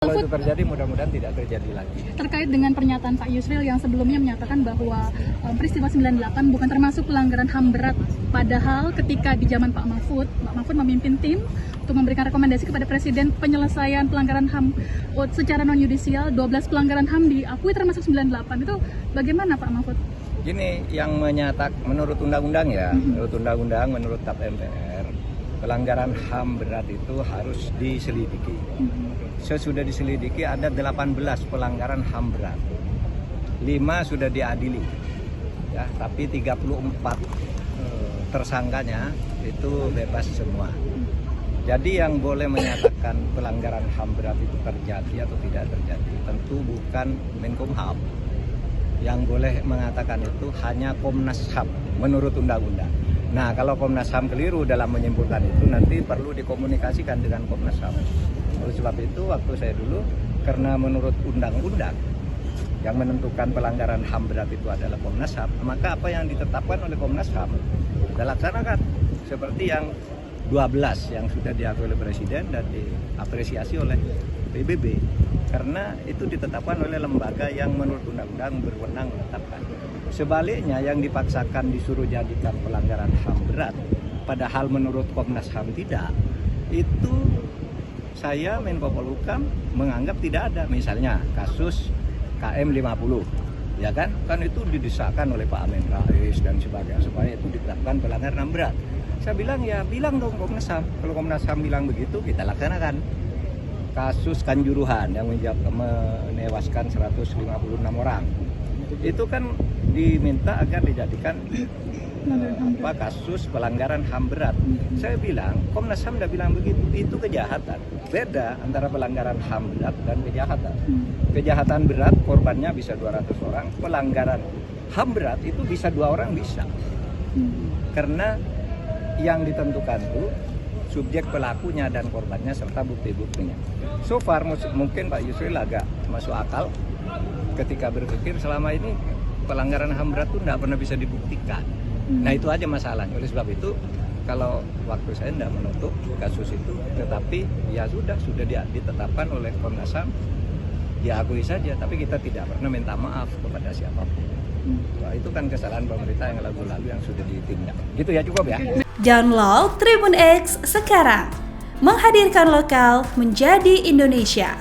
Kalau itu terjadi, mudah-mudahan tidak terjadi lagi. Terkait dengan pernyataan Pak Yusril yang sebelumnya menyatakan bahwa peristiwa 98 bukan termasuk pelanggaran HAM berat, padahal ketika di zaman Pak Mahfud memimpin tim untuk memberikan rekomendasi kepada Presiden penyelesaian pelanggaran HAM secara non-yudisial, 12 pelanggaran HAM diakui termasuk 98. Itu bagaimana Pak Mahfud? Gini, yang menurut undang-undang ya, menurut undang-undang, menurut TAP MPR, pelanggaran HAM berat itu harus diselidiki. Sesudah diselidiki ada 18 pelanggaran HAM berat. 5 sudah diadili. Ya, tapi 34 tersangkanya itu bebas semua. Jadi yang boleh menyatakan pelanggaran HAM berat itu terjadi atau tidak terjadi tentu bukan Menkumham. Yang boleh mengatakan itu hanya Komnas HAM menurut undang-undang. Nah, kalau Komnas HAM keliru dalam menyimpulkan itu, nanti perlu dikomunikasikan dengan Komnas HAM. Oleh sebab itu, waktu saya dulu, karena menurut undang-undang yang menentukan pelanggaran HAM berat itu adalah Komnas HAM, maka apa yang ditetapkan oleh Komnas HAM kita laksanakan. Seperti yang 12 yang sudah diakui oleh Presiden dan diapresiasi oleh PBB. Karena itu ditetapkan oleh lembaga yang menurut undang-undang berwenang menetapkan. Sebaliknya yang dipaksakan disuruh jadikan pelanggaran HAM berat, padahal menurut Komnas HAM tidak, itu saya Menko Polhukam menganggap tidak ada. Misalnya kasus KM 50, ya kan itu didesakan oleh Pak Amin Rais dan sebagainya supaya itu ditetapkan pelanggaran HAM berat. Saya bilang ya bilang dong Komnas HAM. Kalau Komnas HAM bilang begitu kita laksanakan. Kasus Kanjuruhan yang menewaskan 156 orang. Itu kan diminta agar dijadikan kasus pelanggaran HAM berat. Saya bilang, Komnas HAM sudah bilang begitu, itu kejahatan. Beda antara pelanggaran HAM berat dan kejahatan. Kejahatan berat korbannya bisa 200 orang, pelanggaran HAM berat itu bisa 2 orang bisa. Karena yang ditentukan itu subjek pelakunya dan korbannya serta bukti-buktinya. So far mungkin Pak Yusril agak masuk akal ketika berpikir selama ini pelanggaran HAM berat itu tidak pernah bisa dibuktikan. Nah itu aja masalahnya. Oleh sebab itu kalau waktu saya tidak menutup kasus itu, tetapi ya sudah ditetapkan oleh Komnas HAM, diakui saja. Tapi kita tidak pernah minta maaf kepada siapapun. Wah, itu kan kesalahan pemerintah yang lalu-lalu yang sudah ditindak. Gitu ya, cukup ya. Download Tribun X sekarang, menghadirkan lokal menjadi Indonesia.